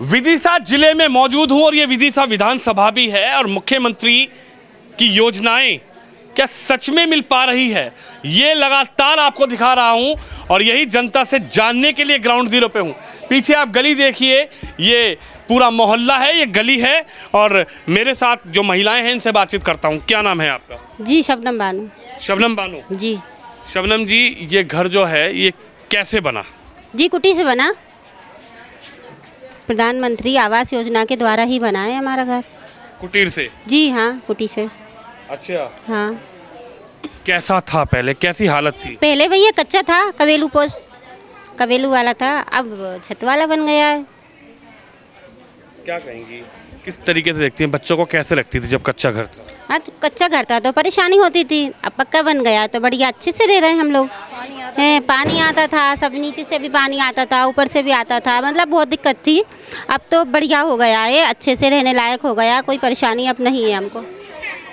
विदिशा जिले में मौजूद हूं और ये विदिशा विधानसभा भी है और मुख्यमंत्री की योजनाएं क्या सच में मिल पा रही है, ये लगातार आपको दिखा रहा हूं और यही जनता से जानने के लिए ग्राउंड जीरो पे हूं। पीछे आप गली देखिए, ये पूरा मोहल्ला है, ये गली है और मेरे साथ जो महिलाएं हैं इनसे बातचीत करता हूं। क्या नाम है आपका? जी शबनम बानू। शबनम बानू जी। शबनम जी, ये घर जो है ये कैसे बना? जी कुटी से बना, प्रधानमंत्री आवास योजना के द्वारा ही बना है हमारा घर। कुटीर से? जी हाँ, कुटी से। अच्छा। हाँ। कैसा था पहले, कैसी हालत थी? पहले भैया कच्चा था, कवेलू वाला था, अब छत वाला बन गया है। क्या कहेंगी, किस तरीके से देखती हैं, बच्चों को कैसे लगती थी जब कच्चा घर था? हाँ, कच्चा घर था तो परेशानी होती थी, अब पक्का बन गया तो बढ़िया अच्छे से रह रहे हैं हम लोग। पानी आता था, सब नीचे से भी पानी आता था, ऊपर से भी आता था, मतलब बहुत दिक्कत थी। अब तो बढ़िया हो गया है, अच्छे से रहने लायक हो गया, कोई परेशानी अब नहीं है हमको।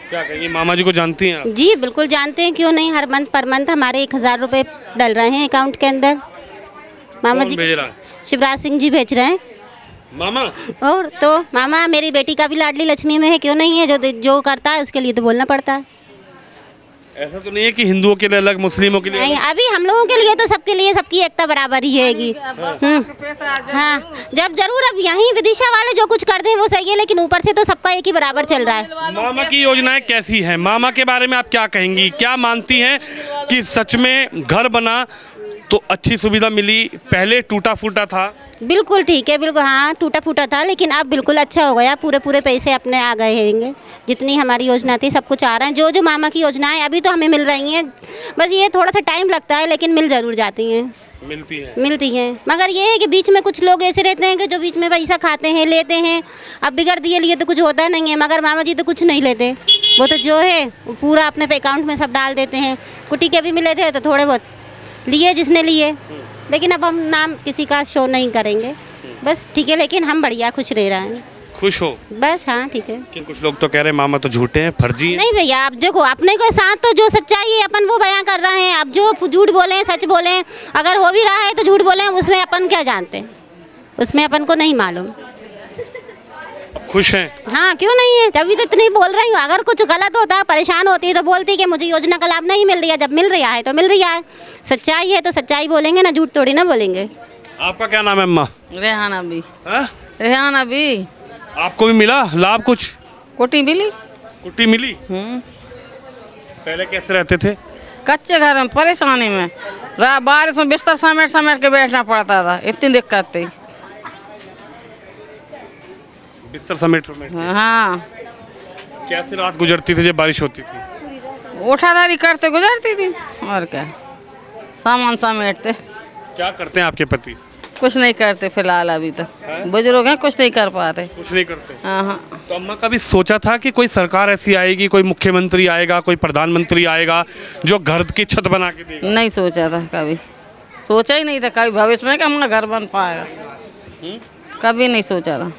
क्या कहेंगी, मामा जी को जानती हैं आप? जी बिल्कुल जानते हैं, क्यों नहीं। हर मंथ पर मंथ हमारे 1000 रुपये डल रहे हैं अकाउंट के अंदर। मामा जी भेज रहा है? शिवराज सिंह जी भेज रहे हैं। मामा? और तो मामा मेरी बेटी का भी लाडली लक्ष्मी में है, क्यों नहीं है। जो करता है उसके लिए तो बोलना पड़ता है। ऐसा तो नहीं है कि हिंदुओं के लिए अलग, मुस्लिमों के लिए नहीं, अलग? अभी हम लोगों के लिए तो सबके लिए सबकी एकता बराबर ही हैगी। हाँ, जब जरूर अब यहीं विदिशा वाले जो कुछ कर दें वो सही है, लेकिन ऊपर से तो सबका एक ही बराबर चल रहा है। मामा की योजनाएं कैसी हैं? मामा के बारे में आप क्या कहेंगी? क्या मानती हैं कि सच में घर बना तो अच्छी सुविधा मिली, पहले टूटा फूटा था? बिल्कुल ठीक है, बिल्कुल हाँ, टूटा फूटा था लेकिन अब बिल्कुल अच्छा हो गया। पूरे पैसे अपने आ गए हैं, जितनी हमारी योजना थी सब कुछ आ रहा है। जो मामा की योजनाएं अभी तो हमें मिल रही हैं, बस ये थोड़ा सा टाइम लगता है लेकिन मिल ज़रूर जाती हैं। मिलती हैं, मगर ये है कि बीच में कुछ लोग ऐसे रहते हैं कि जो बीच में पैसा खाते हैं, लेते हैं। अब बिगड़ दिए लिए तो कुछ होता नहीं है, मगर मामा जी तो कुछ नहीं लेते, वो तो जो है पूरा अपने अकाउंट में सब डाल देते हैं। कुटी के भी मिले थे तो थोड़े बहुत लिए जिसने लिए, लेकिन अब हम नाम किसी का शो नहीं करेंगे, बस ठीक है। लेकिन हम बढ़िया खुश रह रहे हैं। खुश हो? बस हाँ ठीक है। कि कुछ लोग तो कह रहे हैं मामा तो झूठे हैं, फर्जी हैं। नहीं भैया, आप देखो अपने के साथ तो जो सच्चाई है अपन वो बयां कर रहे हैं। अब जो झूठ बोले सच बोले, अगर हो भी रहा है तो झूठ बोले, उसमें अपन क्या जानते हैं, उसमें अपन को नहीं मालूम। खुश हैं? हाँ क्यों नहीं है, तभी तो इतनी बोल रही हूँ। अगर कुछ गलत होता, परेशान होती है तो बोलती कि मुझे योजना का लाभ नहीं मिल रहा है। जब मिल रहा है तो मिल रहा है, सच्चाई है तो सच्चाई बोलेंगे ना, झूठ थोड़ी ना बोलेंगे। आपका क्या नाम है अम्मा? रेहाना भी। हाँ? रेहाना भी। आपको भी मिला लाभ कुछ? कुटी मिली। कुटी मिली? पहले कैसे रहते थे? कच्चे घर में परेशानी में, बारिश में बिस्तर समेट के बैठना पड़ता था, इतनी दिक्कत थी। बिस्तर समेट? हाँ। कैसे रात गुजरती थी जब बारिश होती थी? उठाधारी करते गुजरती थी, और क्या, सामान समेटते। क्या करते हैं आपके पति? कुछ नहीं करते फिलहाल, अभी तो बुजुर्ग हैं, कुछ नहीं कर पाते। कुछ नहीं करते? हाँ। तो अम्मा कभी सोचा था कि कोई सरकार ऐसी आएगी, कोई मुख्यमंत्री आएगा, कोई प्रधानमंत्री आएगा जो घर की छत बना के देगा? नहीं सोचा था कभी, सोचा ही नहीं था कभी भविष्य में कि हमारा घर बन पाएगा। कभी नहीं सोचा था,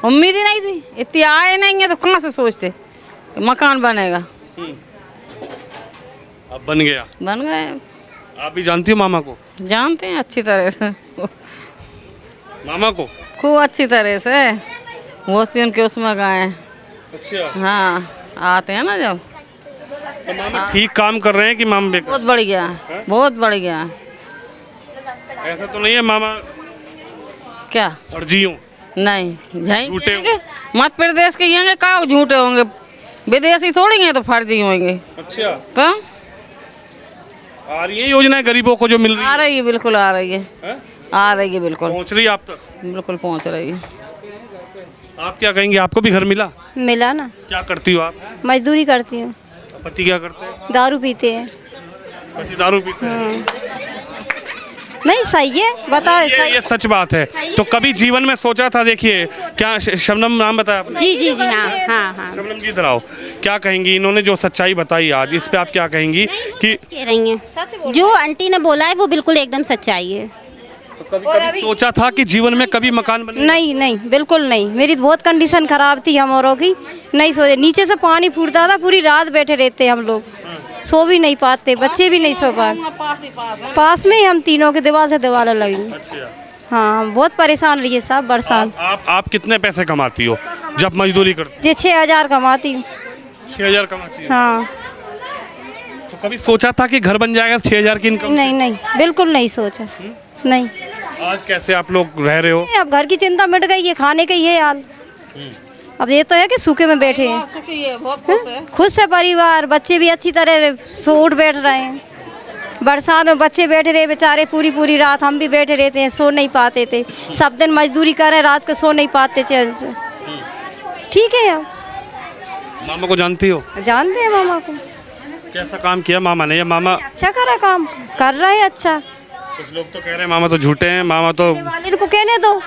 उम्मीद ही नहीं थी। इतनी आए नहीं है तो कहाँ से सोचते कि मकान बनेगा। अब बन गया? बन गए। आप भी जानती हो मामा को? जानते हैं अच्छी तरह से, मामा को खूब अच्छी तरह से, वो सी उनके उसमें गए। अच्छा। हाँ, आते हैं ना जब। तो मामा ठीक काम कर रहे हैं कि मामा बेकार? बहुत बढ़िया, बहुत बढ़िया। ऐसा तो नहीं है मामा क्या फर्जी हो? नहीं, झूठे होंगे। मध्य प्रदेश के होंगे, का झूठे होंगे, विदेशी थोड़ी हैं तो फर्जी होंगे। अच्छा। तो आ रही है योजनाएं गरीबों को जो मिल रही है? आ रही है, बिल्कुल आ रही है, आ रही है, बिल्कुल पहुंच रही है आप तक? बिल्कुल पहुंच रही है। आप क्या कहेंगे, आपको भी घर मिला? मिला ना। क्या करती हो आप? मजदूरी करती हूँ। पति क्या करते हैं? दारू पीते हैं। पति दारू पीते हैं? नहीं सही है, बताओ। ये सच बात है। तो कभी जीवन में सोचा था, देखिए क्या शबनम नाम बताया आपने? जी हाँ। शबनम जी इधर आओ, क्या कहेंगी, इन्होंने जो सच्चाई बताई आज, इस पे आप क्या कहेंगी कि कह रही हैं जो आंटी ने बोला है वो बिल्कुल एकदम सच्चाई है। तो कभी सोचा था कि जीवन में कभी मकान बने? नहीं बिल्कुल नहीं। मेरी बहुत कंडीशन खराब थी हमारों की, नहीं सोचे। नीचे से पानी फूटता था, पूरी रात बैठे रहते हम लोग, सो भी नहीं पाते, बच्चे भी नहीं सो पाते। पास में ही हम तीनों के दीवार से दीवार लगी। अच्छा। हाँ बहुत परेशान रही है साहब बरसात। आप कितने पैसे कमाती हो जब मजदूरी करती ये 6,000 कमाती हूँ। हो? 6,000 कमाती हो? हाँ तो कभी सोचा था कि घर बन जाएगा 6,000 की इनकम? नहीं नहीं बिल्कुल नहीं सोचा। नहीं आज कैसे आप लोग रह रहे हो? अब घर की चिंता मिट गई है, खाने का ही है हाल। अब ये तो है कि सूखे में बैठे हैं, सुखी है, बहुत खुश है। खुद से परिवार, बच्चे भी अच्छी तरह सो उठ बैठ रहे हैं। बरसात में बच्चे बैठे रहे बेचारे पूरी पूरी रात, हम भी बैठे रहते हैं, सो नहीं पाते थे। सब दिन मजदूरी करें, रात को सो नहीं पाते चैन से। ठीक है अब मामा को जानती हो? जानते हैं मामा को। कैसा काम किया मामा ने? या मामा अच्छा करा काम, कर रहे हैं अच्छा। कुछ लोग तो कह रहे हैं मामा तो झूठे हैं, मामा तो वाले को कहने दो,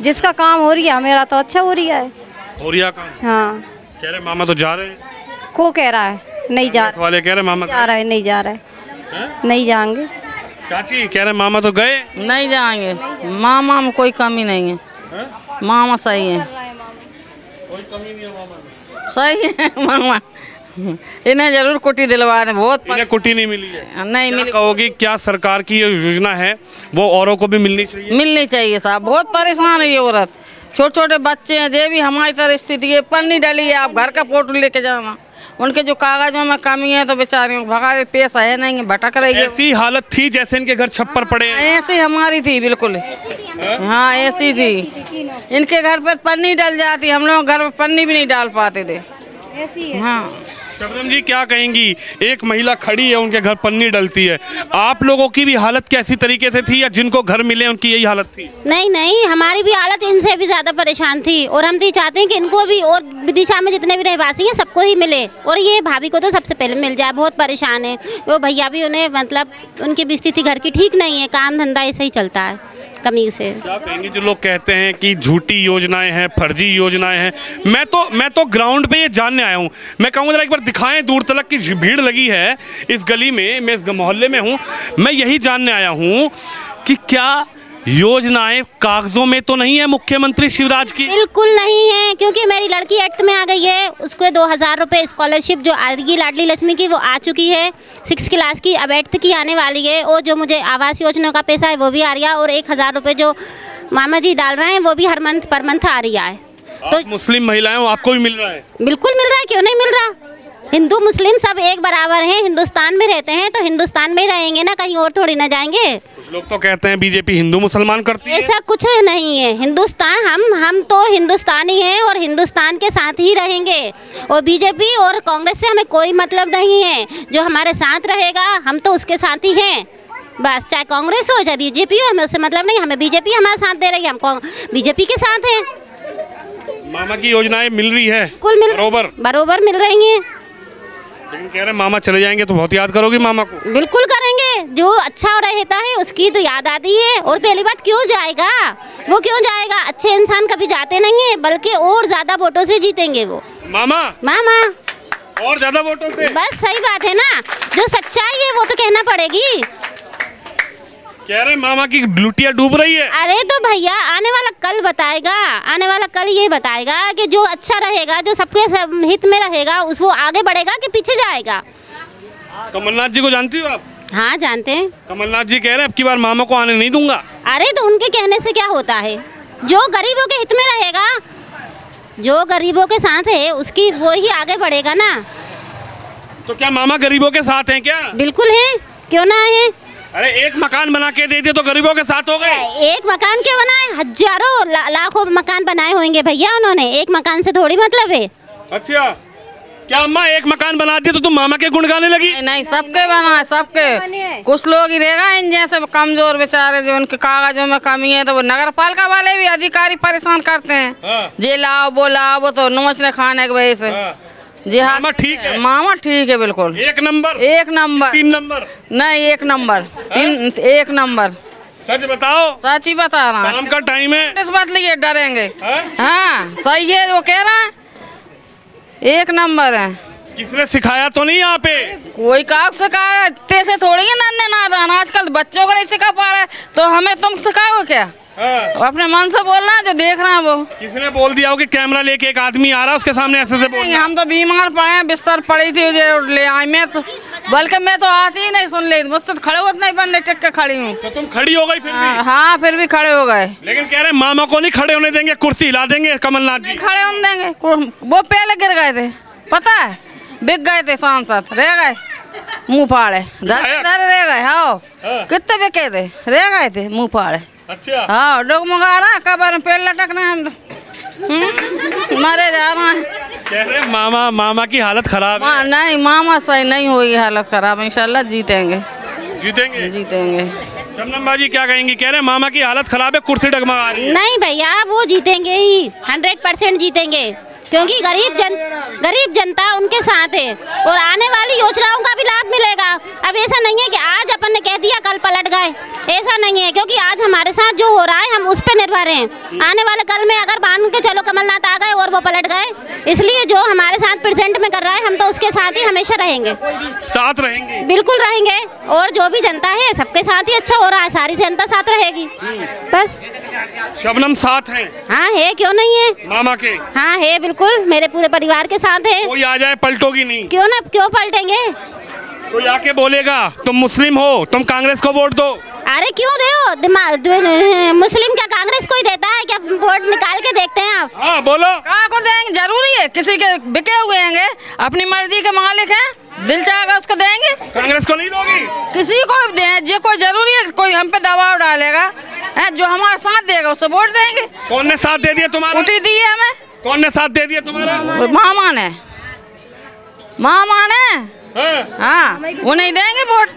जिसका काम हो रही है मेरा तो अच्छा हो रहा है। हो रिया काम हाँ कह रहे मामा तो जा रहे हैं। को कह रहा है नहीं जा रहा, वाले कह रहे मामा जा रहा है नहीं जा रहा है, नहीं जाएंगे। चाची कह रहे मामा तो गए। नहीं जाएंगे, मामा में कोई कमी नहीं है। मामा सही है, कोई कमी नहीं है मामा में। सही है मामा। इन्हें जरूर कुटी दिलवा दें, बहुत इन्हें कुटी नहीं मिली है। नहीं क्या मिली, कहोगी, क्या सरकार की ये योजना है वो औरों को भी मिलनी चाहिए? मिलनी चाहिए साहब। बहुत परेशान है ये औरत, छोटे छोटे बच्चे हैं, ये भी हमारी तरह स्थिति है। पन्नी डली है, आप घर का फोटो लेके जाना। उनके जो कागजों में कमी है तो बेचारियों को भगा दे, पैसा है नहीं, भटक रही है। ऐसी हालत थी जैसे इनके घर छप्पर पड़े हैं। ऐसी हमारी थी बिल्कुल। हाँ ऐसी थी, इनके घर पे पन्नी डल जाती, हम लोग घर पे पन्नी भी नहीं डाल पाते थे। ऐसी है। हाँ शबनम जी क्या कहेंगी, एक महिला खड़ी है उनके घर पन्नी डलती है, आप लोगों की भी हालत कैसी तरीके से थी या जिनको घर मिले उनकी यही हालत थी? नहीं नहीं, हमारी भी हालत इनसे भी ज़्यादा परेशान थी और हम तो चाहते हैं कि इनको भी और विदिशा में जितने भी रहवासी हैं सबको ही मिले और ये भाभी को तो सबसे पहले मिल जाए। बहुत परेशान है वो भैया भी, उन्हें मतलब उनकी भी स्थिति घर की ठीक नहीं है, काम धंधा ऐसे ही चलता है कमी से। क्या कहेंगे जो लोग कहते हैं कि झूठी योजनाएं हैं, फर्जी योजनाएं हैं? मैं तो ग्राउंड पे ये जानने आया हूँ। मैं कहूँगा जरा एक बार दिखाएं, दूर तलक की भीड़ लगी है इस गली में, मैं इस मोहल्ले में हूँ, मैं यही जानने आया हूँ कि क्या योजनाएं कागजों में तो नहीं है मुख्यमंत्री शिवराज की? बिल्कुल नहीं है, क्योंकि मेरी लड़की 8th में आ गई है, उसको 2,000 रुपये स्कॉलरशिप जो आएगी लाडली लक्ष्मी की वो आ चुकी है 6 क्लास की, अब 8th की आने वाली है। और जो मुझे आवास योजना का पैसा है वो भी आ रहा है और 1,000 रुपये जो मामा जी डाल रहे हैं वो भी हर मंथ पर मंथ आ रही है। तो मुस्लिम महिलाएं हो, आपको भी मिल रहा है? बिल्कुल मिल रहा है, क्यों नहीं मिल रहा। हिंदू मुस्लिम सब एक बराबर हैं, हिंदुस्तान में रहते हैं तो हिंदुस्तान में ही रहेंगे ना, कहीं और थोड़ी ना जाएंगे। कुछ लोग तो कहते हैं बीजेपी हिंदू मुसलमान करती है। ऐसा कुछ नहीं है, हिंदुस्तान हम तो हिंदुस्तानी हैं और हिंदुस्तान के साथ ही रहेंगे और बीजेपी और कांग्रेस से हमें कोई मतलब नहीं है। जो हमारे साथ रहेगा हम तो उसके साथ ही हैं बस, चाहे कांग्रेस हो चाहे बीजेपी हो, हमें उससे मतलब नहीं। हमें बीजेपी हमारा साथ दे रही है, हम बीजेपी के साथ हैं। मामा की योजनाएं मिल रही है कुल मिल बरोबर मिल रही हैं, लेकिन कह रहे मामा चले जाएंगे तो बहुत याद करोगी मामा को? बिल्कुल करेंगे, जो अच्छा रहता है उसकी तो याद आती है। और पहली बात, क्यों जाएगा वो, क्यों जाएगा? अच्छे इंसान कभी जाते नहीं है, बल्कि और ज्यादा वोटों से जीतेंगे वो मामा और ज्यादा वोटों से। बस सही बात है ना, जो सच्चाई है वो तो कहना पड़ेगी। कह रहे मामा की लुटिया डूब रही है। अरे तो भैया आने वाला कल बताएगा, आने वाला कल ये बताएगा कि जो अच्छा रहेगा, जो सबके हित में रहेगा उस वो आगे बढ़ेगा कि पीछे जाएगा। कमलनाथ जी को जानती हो आप? हाँ जानते हैं। कमलनाथ जी कह रहे हैं अब की बार मामा को आने नहीं दूंगा। अरे तो उनके कहने से क्या होता है, जो गरीबों के हित में रहेगा, जो गरीबों के साथ है उसकी वो ही आगे बढ़ेगा ना। तो क्या मामा गरीबों के साथ हैं क्या? बिल्कुल है, क्यों ना है। अरे एक मकान बना के दे दिए तो गरीबों के साथ हो गए। एक मकान क्यों बनाए, हजारों लाखों मकान बनाए होंगे भैया उन्होंने, एक मकान से थोड़ी मतलब है। अच्छा, क्या अम्मा एक मकान बना दिया तो तुम मामा के गुण गाने लगी? नहीं सबके बना है, सबके। कुछ लोग ही रहेगा इन जैसे कमजोर बेचारे, जो उनके कागजों में कमी है तो वो नगर पालिका वाले भी अधिकारी परेशान करते हैं। ये लाओ वो लाओ, वो तो नोचने खाने की वजह से। जी हाँ मामा ठीक है, मामा ठीक है बिल्कुल, एक नंबर, 3 नंबर नहीं 1 नंबर, 1 नंबर। सच बताओ, सच ही बता रहा शाम का टाइम है, इस बात लिए डरेंगे। हाँ सही है वो कह रहा है, 1 नंबर है। किसने सिखाया तो नहीं यहाँ पे? कोई काम सिखाया, तेरे थोड़ी है नन्हे नादान, आजकल बच्चों को नहीं सिखा पा रहे तो हमें तुम सिखाओ क्या? अपने मन से बोलना है, जो देख रहे हैं वो। किसने बोल दिया हो कि कैमरा लेके एक आदमी आ रहा है उसके सामने ऐसे बोल नहीं, हम तो बीमार पड़े हैं, बिस्तर पड़ी थी जो ले आई मैं तो, बल्कि मैं तो आती ही नहीं सुन ली, मुझसे तो खड़े होते नहीं बनने, टिक के खड़ी हूँ। तो तुम खड़ी हो गई फिर भी? हाँ फिर भी खड़े हो गए। लेकिन कह रहे मामा को नहीं खड़े होने देंगे, कुर्सी हिला देंगे कमलनाथ जी। खड़े होने देंगे, वो पहले गिर गए थे, पता है, बिक गए थे सांसद, रह गए मुंह फाड़े, डर रह गए। हाँ कितने बिके थे, रह गए थे मुंह फाड़े। अच्छा हाँ डगमगा रहा है, कबर में पेड़ लटकने मरे जा रहा है। कह रहे मामा की हालत खराब है। नहीं मामा सही नहीं होगी हालत खराब, इंशाल्लाह जीतेंगे। जीतेंगे? जीतेंगे। शबनम बाजी क्या कहेंगी? कह रहे मामा की हालत खराब है, कुर्सी डगमगा रही है। नहीं भैया वो जीतेंगे ही, 100% जीतेंगे, क्योंकि गरीब जनता उनके साथ है और आने वाली योजनाओं का भी लाभ मिलेगा। अब ऐसा नहीं है कि आज अपन ने कह दिया कल पलट गए, ऐसा नहीं है, क्योंकि आज हमारे साथ जो हो रहा है हम उस पर निर्भर हैं। आने वाले कल में अगर मान के चलो कमलनाथ आ गए और वो पलट गए, इसलिए जो हमारे साथ प्रेजेंट में कर रहा है हम तो उसके साथ ही हमेशा रहेंगे, साथ रहेंगे, बिल्कुल रहेंगे। और जो भी जनता है सबके साथ ही अच्छा हो रहा है, सारी जनता साथ रहेगी बस। शबनम साथ हैं? हाँ है, क्यों नहीं है, मामा के? हाँ है बिल्कुल, मेरे पूरे परिवार के साथ है। कोई आ जाए पलटोगी नहीं? क्यों पलटेंगे? कोई आके बोलेगा तुम मुस्लिम हो, तुम कांग्रेस को वोट दो? अरे क्यों दो, मुस्लिम क्या कांग्रेस को ही देता है क्या? वोट निकाल के देखते हैं आप। हाँ बोलो। कहाँ को देंगे, जरूरी है किसी के बिके हुए हैं, अपनी मर्जी के मालिक हैं, दिल चाहेगा उसको देंगे। कांग्रेस को नहीं दोगी? किसी को भी दें, जो कोई जरूरी है, कोई हम पे दबाव डालेगा है, जो हमारा साथ देगा उससे वोट देंगे। कौन ने साथ दे दिया तुम्हारा? उठी दी है हमें। कौन ने साथ दे दिया तुम्हारा? मामा ने हाँ, वो नहीं देंगे वोट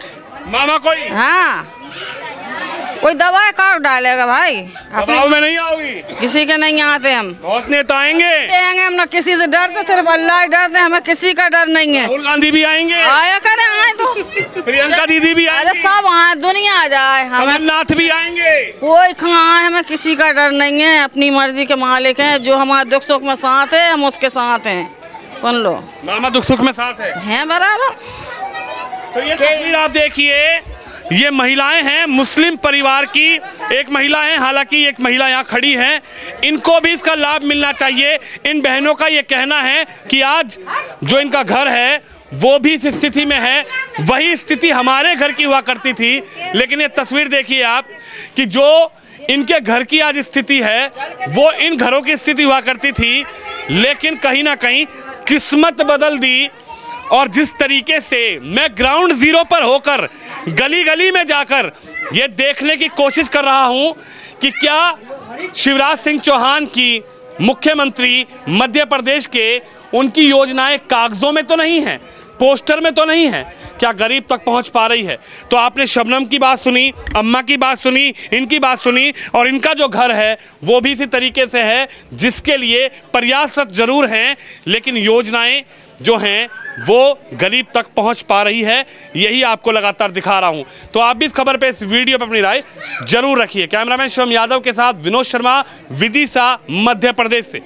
मामा कोई? हाँ कोई दबाव काट डालेगा भाई, दबाव में नहीं आओगी? किसी के नहीं आते हम। बहुत नेता आएंगे हम ना किसी से डरते, सिर्फ अल्लाह डरते, हमें किसी का डर नहीं है। राहुल गांधी भी आएंगे? आया करें, आए तो प्रियंका दीदी भी अरे आएंगे? सब आए, दुनिया आ जाए, हमें कमलनाथ भी आएंगे? कोई कहाँ आए, हमें किसी का डर नहीं है, अपनी मर्जी के मालिक हैं, जो हमारे दुख सुख में साथ है हम उसके साथ हैं। सुन लो, मामा दुख सुख में साथ है बराबर। तो ये तस्वीर आप देखिए, ये महिलाएं हैं मुस्लिम परिवार की, एक महिला है, हालांकि एक महिला यहाँ खड़ी है, इनको भी इसका लाभ मिलना चाहिए। इन बहनों का ये कहना है कि आज जो इनका घर है वो भी इस स्थिति में है, वही स्थिति हमारे घर की हुआ करती थी। लेकिन ये तस्वीर देखिए आप कि जो इनके घर की आज स्थिति है वो इन घरों की स्थिति हुआ करती थी, लेकिन कहीं ना कहीं किस्मत बदल दी। और जिस तरीके से मैं ग्राउंड जीरो पर होकर गली गली में जाकर ये देखने की कोशिश कर रहा हूं कि क्या शिवराज सिंह चौहान की मुख्यमंत्री मध्य प्रदेश के, उनकी योजनाएं कागजों में तो नहीं हैं, पोस्टर में तो नहीं है, क्या गरीब तक पहुंच पा रही है? तो आपने शबनम की बात सुनी, अम्मा की बात सुनी, इनकी बात सुनी, और इनका जो घर है वो भी इसी तरीके से है, जिसके लिए प्रयासरत जरूर हैं, लेकिन योजनाएं जो हैं वो गरीब तक पहुंच पा रही है। यही आपको लगातार दिखा रहा हूं। तो आप भी इस खबर पे, इस वीडियो पे अपनी राय जरूर रखिए। कैमरामैन शिवम यादव के साथ विनोद शर्मा, विदिशा, मध्य प्रदेश से।